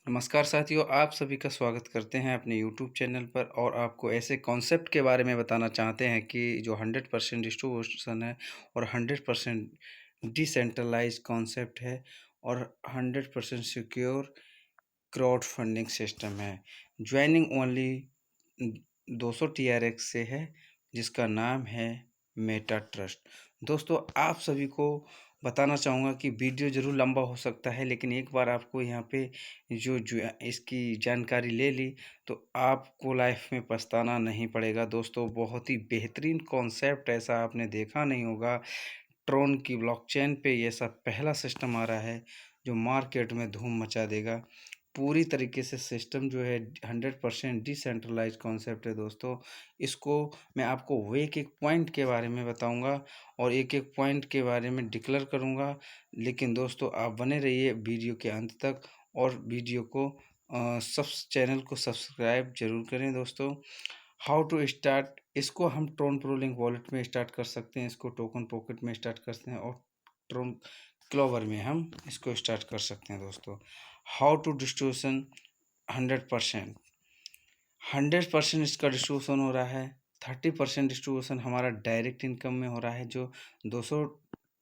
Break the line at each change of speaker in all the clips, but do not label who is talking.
नमस्कार साथियों, आप सभी का स्वागत करते हैं अपने यूट्यूब चैनल पर और आपको ऐसे कॉन्सेप्ट के बारे में बताना चाहते हैं कि जो 100% डिस्ट्रीब्यूशन है और 100% डिसेंट्रलाइज्ड कॉन्सेप्ट है और 100% सिक्योर क्राउड फंडिंग सिस्टम है। ज्वाइनिंग ओनली 200 TRX से है, जिसका नाम है मेटा ट्रस्ट। दोस्तों, आप सभी को बताना चाहूँगा कि वीडियो ज़रूर लंबा हो सकता है, लेकिन एक बार आपको यहाँ पे जो इसकी जानकारी ले ली तो आपको लाइफ में पछताना नहीं पड़ेगा। दोस्तों, बहुत ही बेहतरीन कॉन्सेप्ट, ऐसा आपने देखा नहीं होगा। ट्रोन की ब्लॉकचेन पे ये सब पहला सिस्टम आ रहा है जो मार्केट में धूम मचा देगा। पूरी तरीके से सिस्टम जो है 100% डिसेंट्रलाइज्ड कॉन्सेप्ट है दोस्तों। इसको मैं आपको वो एक-एक पॉइंट के बारे में बताऊंगा और एक-एक पॉइंट के बारे में डिक्लेयर करूंगा। लेकिन दोस्तों, आप बने रहिए वीडियो के अंत तक और वीडियो को सब चैनल को सब्सक्राइब जरूर करें दोस्तों। हाउ टू स्टार्ट, इसको हम ट्रोन प्रो लिंक वॉलेट में स्टार्ट कर सकते हैं, इसको टोकन पॉकेट में स्टार्ट कर सकते हैं और ट्रोन क्लोवर में हम इसको स्टार्ट कर सकते हैं दोस्तों। हाउ टू डिस्ट्रीब्यूशन 100%, 100% इसका डिस्ट्रीब्यूशन हो रहा है। 30% डिस्ट्रीब्यूशन हमारा डायरेक्ट इनकम में हो रहा है। जो 200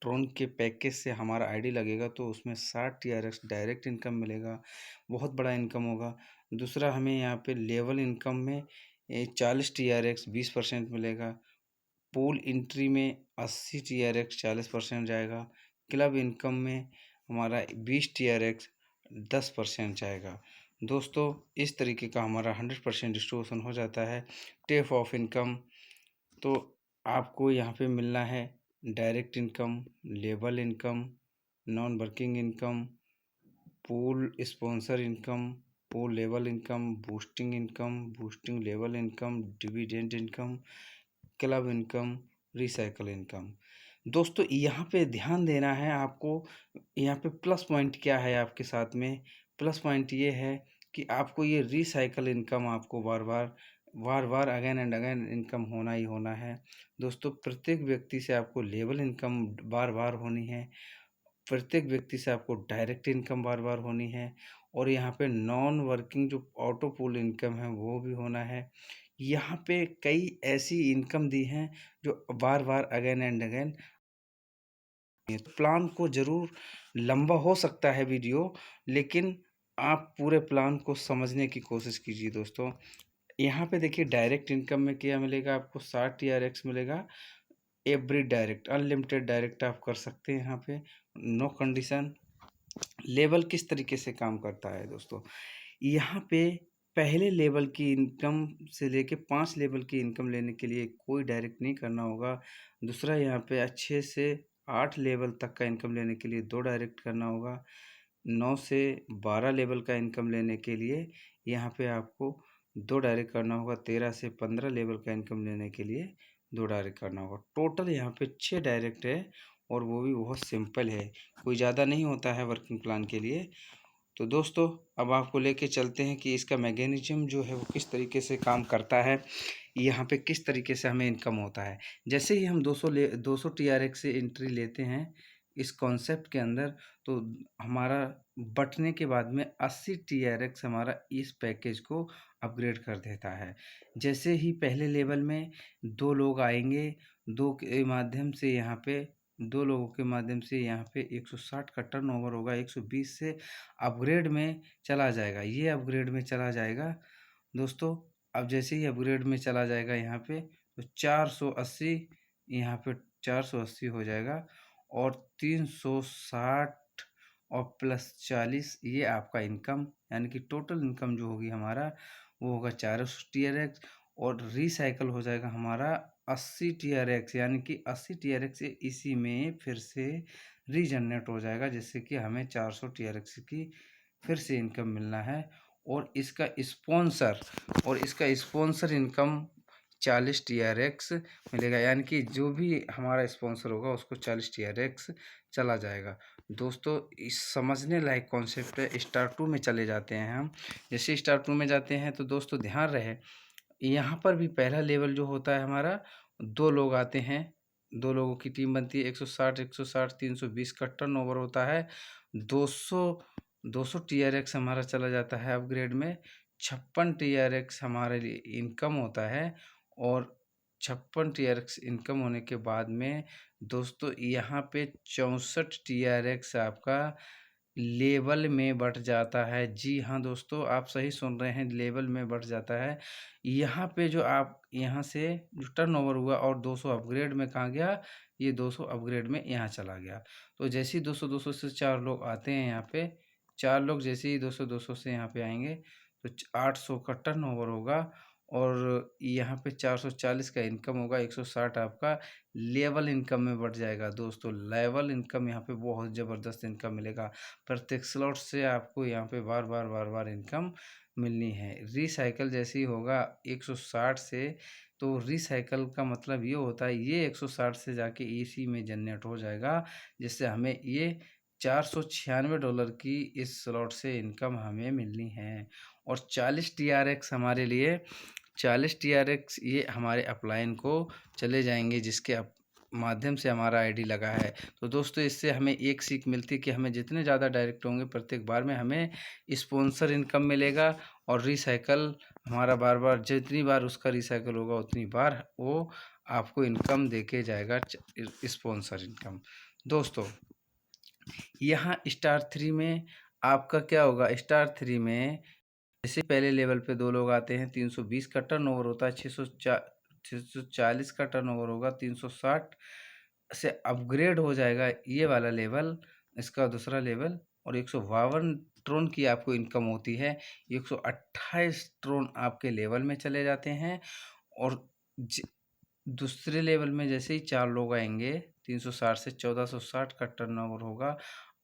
ट्रोन के पैकेज से हमारा आईडी लगेगा तो उसमें 60 TRX डायरेक्ट इनकम मिलेगा, बहुत बड़ा इनकम होगा। दूसरा, हमें यहाँ पे लेवल इनकम में 40 TRX 20% मिलेगा। पूल एंट्री में 80 TRX 40% जाएगा। क्लब इनकम में हमारा 20 TRX 10% जाएगा। दोस्तों, इस तरीके का हमारा 100% डिस्ट्रीब्यूशन हो जाता है। टेप ऑफ इनकम, तो आपको यहाँ पे मिलना है direct income, level income, non working income, pool sponsor income, pool level income, boosting level income, dividend income, club income, recycle income. दोस्तों, यहाँ पे ध्यान देना है आपको। यहाँ पे प्लस पॉइंट क्या है आपके साथ में? प्लस पॉइंट ये है कि आपको ये रिसाइकल इनकम आपको बार बार अगेन एंड अगेन इनकम होना ही होना है। दोस्तों, प्रत्येक व्यक्ति से आपको लेवल इनकम बार बार होनी है, प्रत्येक व्यक्ति से आपको डायरेक्ट इनकम बार बार होनी है और यहाँ पे नॉन वर्किंग जो ऑटो पूल इनकम है वो भी होना है। यहाँ पे कई ऐसी इनकम दी हैं जो बार बार अगेन एंड अगेन। प्लान को ज़रूर लंबा हो सकता है वीडियो, लेकिन आप पूरे प्लान को समझने की कोशिश कीजिए दोस्तों। यहाँ पे देखिए, डायरेक्ट इनकम में क्या मिलेगा आपको? 60 TRX मिलेगा। एवरी डायरेक्ट अनलिमिटेड डायरेक्ट आप कर सकते हैं यहाँ पे, नो कंडीशन। लेवल किस तरीके से काम करता है दोस्तों? यहाँ पे पहले लेवल की इनकम से लेके 5 लेवल की इनकम लेने के लिए कोई डायरेक्ट नहीं करना होगा। दूसरा, यहाँ पे अच्छे से 8 लेवल तक का इनकम लेने के लिए 2 डायरेक्ट करना होगा। 9 से 12 लेवल का इनकम लेने के लिए यहाँ पे आपको 2 डायरेक्ट करना होगा। 13 से 15 लेवल का इनकम लेने के लिए 2 डायरेक्ट करना होगा। टोटल यहाँ पे 6 डायरेक्ट है और वो भी बहुत सिंपल है, कोई ज़्यादा नहीं होता है वर्किंग प्लान के लिए। तो दोस्तों, अब आपको लेके चलते हैं कि इसका मैकेनिज्म जो है वो किस तरीके से काम करता है, यहाँ पे किस तरीके से हमें इनकम होता है। जैसे ही हम 200 TRX से एंट्री लेते हैं इस कॉन्सेप्ट के अंदर, तो हमारा बटने के बाद में 80 TRX हमारा इस पैकेज को अपग्रेड कर देता है। जैसे ही पहले लेवल में 2 लोग आएंगे, 2 लोगों के माध्यम से यहाँ पे 160 का टर्नओवर होगा। 120 से अपग्रेड में चला जाएगा, ये अपग्रेड में चला जाएगा दोस्तों। अब जैसे ही अपग्रेड में चला जाएगा यहाँ पे, तो 480, यहाँ पे 480 हो जाएगा और 360 और प्लस 40 ये आपका इनकम, यानी कि टोटल इनकम जो होगी हमारा वो होगा 400 TRX और रिसाइकल हो जाएगा हमारा 80 TRX, यानी कि 80 TRX इसी में फिर से रीजनरेट हो जाएगा, जिससे कि हमें 400 TRX की फिर से इनकम मिलना है। और इसका स्पॉन्सर इनकम 40 TRX मिलेगा, यानी कि जो भी हमारा स्पॉन्सर होगा उसको 40 TRX चला जाएगा। दोस्तों, इस समझने लायक कॉन्सेप्ट है। स्टार 2 में चले जाते हैं हम। जैसे स्टार 2 में जाते हैं तो दोस्तों ध्यान रहे, यहाँ पर भी पहला लेवल जो होता है हमारा, 2 लोग आते हैं, 2 लोगों की टीम बनती है। 160 160 320 का टर्नओवर होता है। 200 200 टीआरएक्स हमारा चला जाता है अपग्रेड में, 56 टीआरएक्स हमारे लिए इनकम होता है। और 56 टीआरएक्स इनकम होने के बाद में दोस्तों यहाँ पे 64 टीआरएक्स आपका लेवल में बढ़ जाता है। जी हाँ दोस्तों, आप सही सुन रहे हैं, लेवल में बढ़ जाता है। यहाँ पे जो आप यहाँ से जो टर्नओवर हुआ और 200 अपग्रेड में कहाँ गया, ये 200 अपग्रेड में यहाँ चला गया। तो जैसे ही 200 से 4 लोग आते हैं यहाँ पे, 4 लोग जैसे ही 200 से यहाँ पे आएंगे तो 800 का टर्नओवर होगा और यहाँ पे 440 का इनकम होगा, 160 आपका लेवल इनकम में बढ़ जाएगा। दोस्तों लेवल इनकम यहाँ पे बहुत ज़बरदस्त इनकम मिलेगा। प्रत्येक स्लॉट से आपको यहाँ पे बार बार इनकम मिलनी है। रिसाइकल जैसे ही होगा 160 से, तो रिसाइकल का मतलब ये होता है ये 160 से जाके एसी में जनरेट हो जाएगा, जिससे हमें ये $496 की इस स्लॉट से इनकम हमें मिलनी है। और 40 टीआरएक्स हमारे लिए 40 टीआरएक्स ये हमारे अपलाइन को चले जाएंगे, जिसके माध्यम से हमारा आईडी लगा है। तो दोस्तों इससे हमें एक सीख मिलती है कि हमें जितने ज़्यादा डायरेक्ट होंगे प्रत्येक बार में हमें स्पॉन्सर इनकम मिलेगा, और रिसाइकल हमारा बार बार जितनी बार उसका रिसाइकल होगा उतनी बार वो आपको इनकम देके जाएगा, स्पॉन्सर इनकम। दोस्तों यहाँ स्टार 3 में आपका क्या होगा, स्टार 3 में जैसे पहले लेवल पे 2 लोग आते हैं, 320 का टर्नओवर होता है, 640 का टर्नओवर होगा, 360 से अपग्रेड हो जाएगा ये वाला लेवल, इसका दूसरा लेवल। और 152 ट्रोन की आपको इनकम होती है, 128 ट्रोन आपके लेवल में चले जाते हैं। और दूसरे लेवल में जैसे ही 4 लोग आएंगे, 360 से 1460 का टर्नओवर होगा,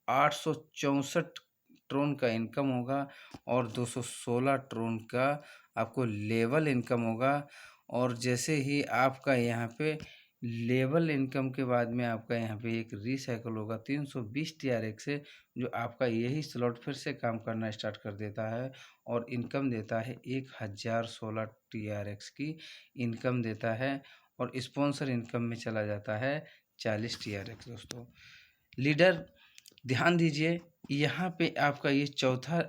864 ट्रोन का इनकम होगा और 216 ट्रोन का आपको लेवल इनकम होगा। और जैसे ही आपका यहाँ पे लेवल इनकम के बाद में आपका यहाँ पे एक रिसाइकल होगा 320 टीआरएक्स से, जो आपका यही स्लॉट फिर से काम करना स्टार्ट कर देता है और इनकम देता है 1016 टीआरएक्स की इनकम देता है। और स्पॉन्सर इनकम में चला जाता है 40 टीआरएक्स। दोस्तों लीडर ध्यान दीजिए, यहाँ पे आपका ये चौथा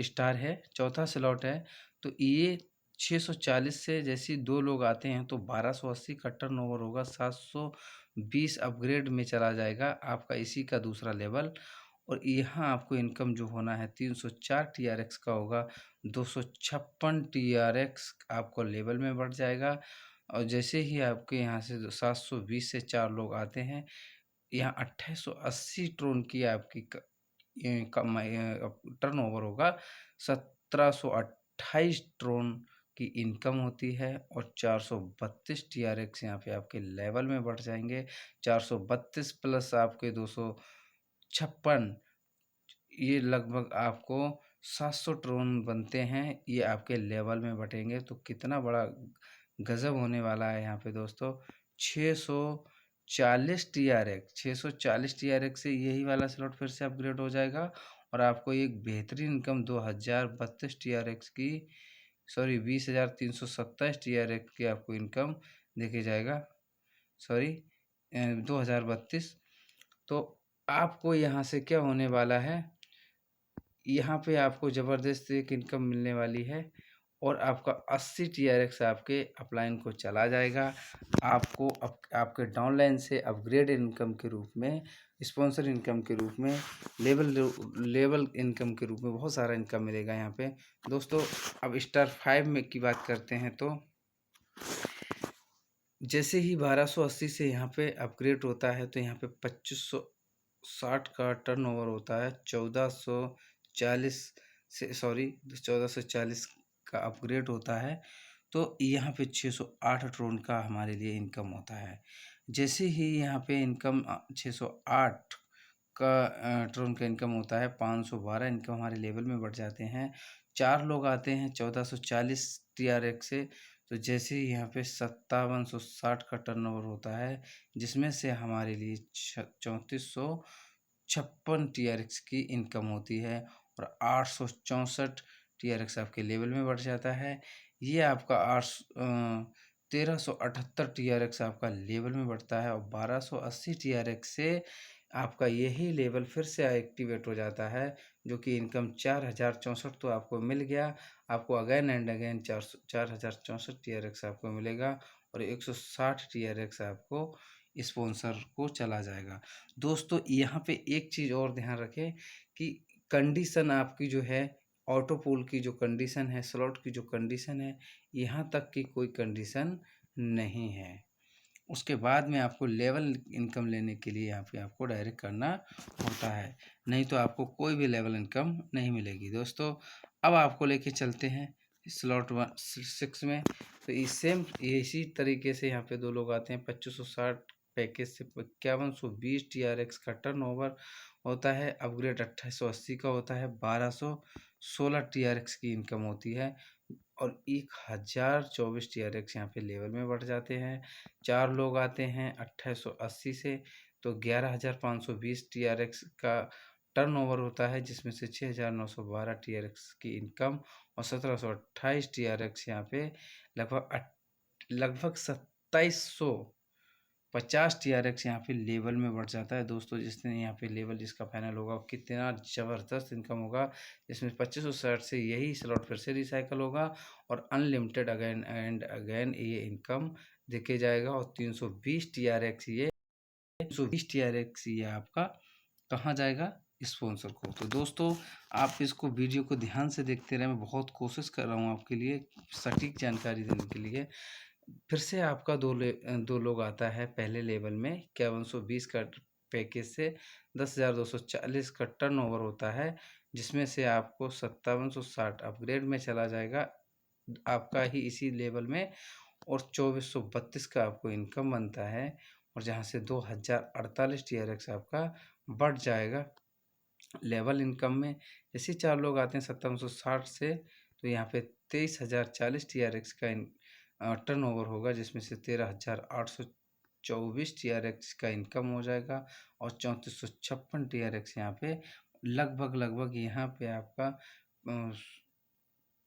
स्टार है, चौथा स्लॉट है। तो ये 640 से जैसे 2 लोग आते हैं तो 1280 का टर्नओवर होगा, 720 अपग्रेड में चला जाएगा आपका इसी का दूसरा लेवल। और यहाँ आपको इनकम जो होना है 304 टीआरएक्स का होगा, 256 टीआरएक्स आपको लेवल में बढ़ जाएगा। और जैसे ही आपके यहाँ से 720 से 4 लोग आते हैं, यहाँ 2880 ट्रोन की आपकी टर्नओवर होगा, 1728 ट्रोन की इनकम होती है। और 432 टीआरएक्स यहाँ पे आपके लेवल में बढ़ जाएंगे, 432 प्लस आपके 256, ये लगभग आपको 700 ट्रोन बनते हैं, ये आपके लेवल में बटेंगे। तो कितना बड़ा गजब होने वाला है यहाँ पे दोस्तों। 640 टीआरएक्स, 640 टीआरएक्स से यही वाला स्लॉट फिर से अपग्रेड हो जाएगा और आपको एक बेहतरीन इनकम 2032 टीआरएक्स की, सॉरी 20,327 टीआरएक्स की आपको इनकम देके जाएगा, सॉरी 2032। तो आपको यहाँ से क्या होने वाला है, यहाँ पे आपको ज़बरदस्त एक इनकम मिलने वाली है और आपका 80 टीआरएक्स आपके अपलाइन को चला जाएगा। आपको आपके डाउनलाइन से अपग्रेड इनकम के रूप में, स्पॉन्सर इनकम के रूप में, लेवल इनकम के रूप में बहुत सारा इनकम मिलेगा यहाँ पे। दोस्तों अब स्टार 5 में की बात करते हैं, तो जैसे ही 1280 से यहाँ पे अपग्रेड होता है तो यहाँ पे 2560 का टर्नओवर होता है, 1440 से, सॉरी 1440 का अपग्रेड होता है। तो यहाँ पे 608 ट्रोन का हमारे लिए इनकम होता है। जैसे ही यहाँ पे इनकम 608 का ट्रोन का इनकम होता है, 512 इनकम हमारे लेवल में बढ़ जाते हैं। 4 लोग आते हैं 1440 टीआरएक्स से, तो जैसे ही यहाँ पे 5760 का टर्नओवर होता है, जिसमें से हमारे लिए 3456 टीआरएक्स की इनकम होती है और 864 टीआरएक्स आपके लेवल में बढ़ जाता है। ये आपका 1378 टीआरएक्स आपका लेवल में बढ़ता है और 1280 टीआरएक्स से आपका यही लेवल फिर से एक्टिवेट हो जाता है, जो कि इनकम 4064 तो आपको मिल गया। आपको अगेन एंड अगेन 4064 TRX आपको मिलेगा और 160 TRX आपको स्पॉन्सर को चला जाएगा। दोस्तों यहाँ पे एक चीज़ और ध्यान रखें कि कंडीशन आपकी जो है, ऑटो पोल की जो कंडीशन है, स्लॉट की जो कंडीशन है, यहाँ तक की कोई कंडीशन नहीं है। उसके बाद में आपको लेवल इनकम लेने के लिए यहाँ पे आपको डायरेक्ट करना होता है, नहीं तो आपको कोई भी लेवल इनकम नहीं मिलेगी। दोस्तों अब आपको लेके चलते हैं स्लॉट 6 में। तो इस सेम इसी तरीके से यहाँ पे दो लोग आते हैं। 2560 पैकेज से 5120 TRX का टर्नओवर होता है। अपग्रेड 2880 का होता है। 1216 TRX की इनकम होती है और 1024 TRX यहाँ पे लेवल में बढ़ जाते हैं। 4 लोग आते हैं 2880 से, तो 11520 TRX का टर्नओवर होता है, जिसमें से 6912 TRX की इनकम और 1728 TRX यहाँ पे लगभग 2750 TRX यहाँ पे लेवल में बढ़ जाता है। दोस्तों जिसने यहाँ पे लेवल जिसका फाइनल होगा कितना ज़बरदस्त इनकम होगा, जिसमें 2560 से यही स्लॉट फिर से रिसाइकल होगा और अनलिमिटेड अगेन एंड अगेन ये इनकम देखे जाएगा। और 320 TRX ये आपका कहाँ जाएगा, स्पॉन्सर को। तो दोस्तों आप इसको वीडियो को ध्यान से देखते रहे, मैं बहुत कोशिश कर रहा हूँ आपके लिए सटीक जानकारी देने के लिए। फिर से आपका दो लोग आता है पहले लेवल में 5120 का पैकेज से 10,240 का टर्नओवर होता है, जिसमें से आपको 5760 अपग्रेड में चला जाएगा आपका ही इसी लेवल में और 2432 का आपको इनकम बनता है और जहाँ से 2048 TRX आपका बढ़ जाएगा लेवल इनकम में। जैसे 4 लोग आते हैं 5760 से, तो यहाँ पे 23,040 TRX का टर्नओवर होगा, जिसमें से 13,824 TRX का इनकम हो जाएगा और 3456 TRX यहाँ पे लगभग यहाँ पे आपका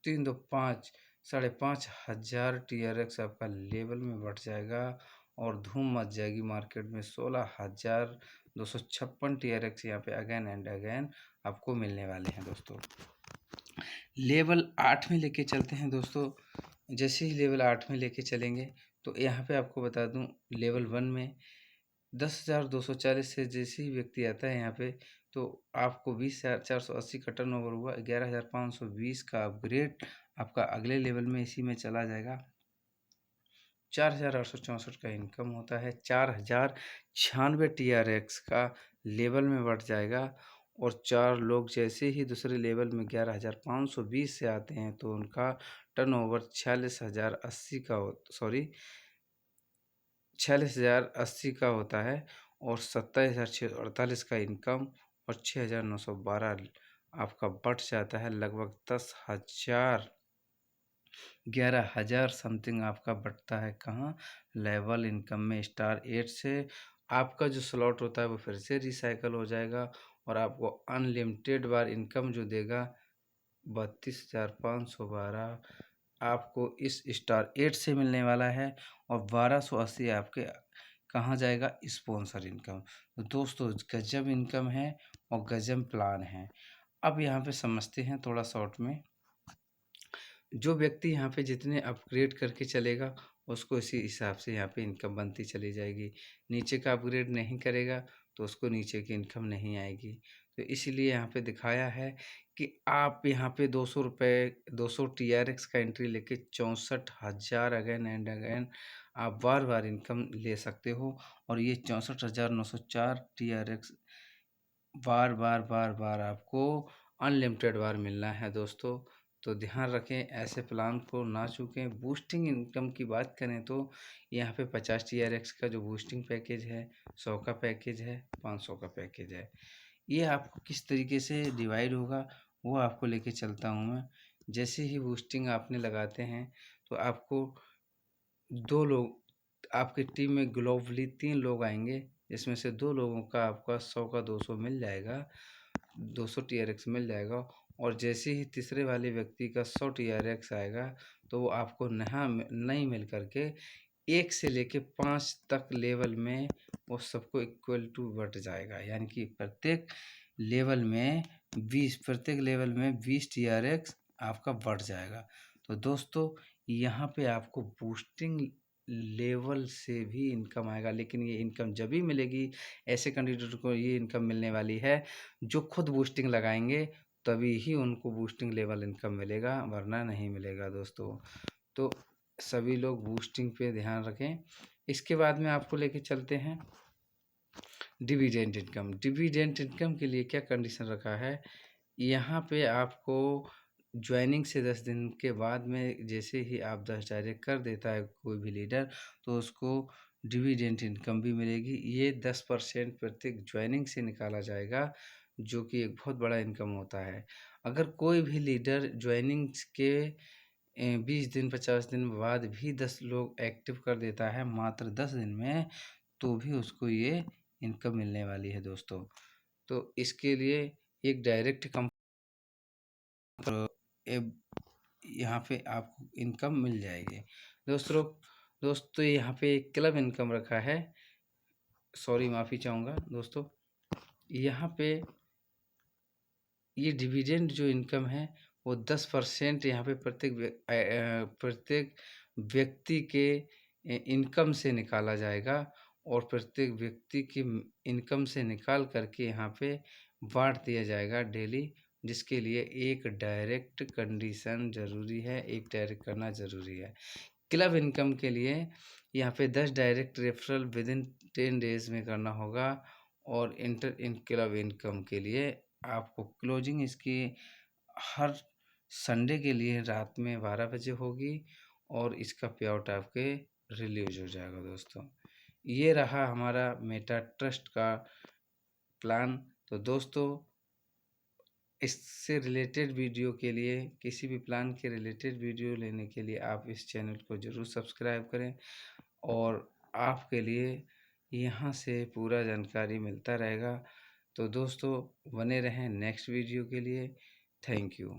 3 2 5 5,500 TRX आपका लेवल में बढ़ जाएगा और धूम मच जाएगी मार्केट में। 16,256 TRX यहाँ पे अगेन एंड अगेन आपको मिलने वाले हैं। दोस्तों लेवल 8 में लेके चलते हैं। दोस्तों जैसे ही लेवल 8 में लेके चलेंगे तो यहाँ पे आपको बता दूं, लेवल 1 में 10,240 से जैसे ही व्यक्ति आता है यहाँ पे, तो आपको 20,480 का टर्नओवर हुआ। 11,520 का अपग्रेड आपका अगले लेवल में इसी में चला जाएगा। 4,864 का इनकम होता है। 4,096 TRX का लेवल में बढ़ जाएगा और 4 लोग जैसे ही दूसरे लेवल में 11,520 से आते हैं तो उनका टर्नओवर 46,080 का 46,080 का होता है और 27,648 का इनकम और 6,912 आपका बढ़ जाता है। लगभग 11,000 समथिंग आपका बढ़ता है कहाँ, लेवल इनकम में। स्टार 8 से आपका जो स्लॉट होता है वो फिर से रिसाइकल हो जाएगा और आपको अनलिमिटेड बार इनकम जो देगा 32,512 आपको इस स्टार 8 से मिलने वाला है और 1280 आपके कहाँ जाएगा, स्पॉन्सर इनकम। तो दोस्तों गजब इनकम है और गजब प्लान है। अब यहाँ पे समझते हैं थोड़ा शॉर्ट में। जो व्यक्ति यहाँ पे जितने अपग्रेड करके चलेगा उसको इसी हिसाब से यहाँ पे इनकम बनती चली जाएगी। नीचे का अपग्रेड नहीं करेगा तो उसको नीचे की इनकम नहीं आएगी। तो इसीलिए यहाँ पे दिखाया है कि आप यहाँ पे 200 रुपये 200 TRX का एंट्री लेके 64,000 अगेन एंड अगेन आप बार बार इनकम ले सकते हो और ये 64,904 TRX बार बार बार बार आपको अनलिमिटेड बार मिलना है। दोस्तों तो ध्यान रखें, ऐसे प्लान को ना चूकें। बूस्टिंग इनकम की बात करें तो यहाँ पे 50 TRX का जो बूस्टिंग पैकेज है, 100 का पैकेज है, 500 का पैकेज है। ये आपको किस तरीके से डिवाइड होगा वो आपको लेके चलता हूँ मैं। जैसे ही बूस्टिंग आपने लगाते हैं तो आपको 2 लोग आपकी टीम में ग्लोबली 3 लोग आएंगे, जिसमें से 2 लोगों का आपका 100 का 200 मिल जाएगा, 200 TRX मिल जाएगा और जैसे ही तीसरे वाले व्यक्ति का 100 TRX आएगा तो वो आपको नहीं मिल करके 1 से लेके 5 तक लेवल में वो सबको इक्वल टू बट जाएगा। यानी कि प्रत्येक लेवल में 20 प्रत्येक लेवल में 20 TRX आपका बढ़ जाएगा। तो दोस्तों यहाँ पे आपको बूस्टिंग लेवल से भी इनकम आएगा, लेकिन ये इनकम जब भी मिलेगी, ऐसे कैंडिडेट को ये इनकम मिलने वाली है जो खुद बूस्टिंग लगाएंगे, तभी ही उनको बूस्टिंग लेवल इनकम मिलेगा, वरना नहीं मिलेगा दोस्तों। तो सभी लोग बूस्टिंग पे ध्यान रखें। इसके बाद में आपको लेके चलते हैं डिविडेंड इनकम। डिविडेंड इनकम के लिए क्या कंडीशन रखा है, यहाँ पे आपको ज्वाइनिंग से 10 दिन के बाद में जैसे ही आप 10 डायरेक्ट कर देता है कोई भी लीडर, तो उसको डिविडेंड इनकम भी मिलेगी। ये 10% प्रत्येक ज्वाइनिंग से निकाला जाएगा, जो कि एक बहुत बड़ा इनकम होता है। अगर कोई भी लीडर ज्वाइनिंग के 20 दिन 50 दिन बाद भी 10 लोग एक्टिव कर देता है मात्र 10 दिन में, तो भी उसको ये इनकम मिलने वाली है दोस्तों। तो इसके लिए एक डायरेक्ट यहाँ पे आपको इनकम मिल जाएगी दोस्तों। दोस्तों यहाँ पे एक क्लब इनकम रखा है, सॉरी माफ़ी चाहूँगा दोस्तों। यहाँ पे ये डिविडेंड जो इनकम है वो 10% यहाँ पे प्रत्येक व्यक्ति के इनकम से निकाला जाएगा, और प्रत्येक व्यक्ति की इनकम से निकाल करके यहाँ पे बांट दिया जाएगा डेली, जिसके लिए एक डायरेक्ट कंडीशन ज़रूरी है, एक डायरेक्ट करना ज़रूरी है। क्लब इनकम के लिए यहाँ पे 10 डायरेक्ट रेफरल विदिन 10 डेज में करना होगा, और इंटर इन क्लब इनकम के लिए आपको क्लोजिंग इसकी हर संडे के लिए रात में 12 बजे होगी, और इसका पे आउट आपके रिलीज हो जाएगा दोस्तों। ये रहा हमारा मेटा ट्रस्ट का प्लान। तो दोस्तों इससे रिलेटेड वीडियो के लिए, किसी भी प्लान के रिलेटेड वीडियो लेने के लिए आप इस चैनल को ज़रूर सब्सक्राइब करें, और आपके लिए यहाँ से पूरा जानकारी मिलता रहेगा। तो दोस्तों बने रहें नेक्स्ट वीडियो के लिए। Thank you.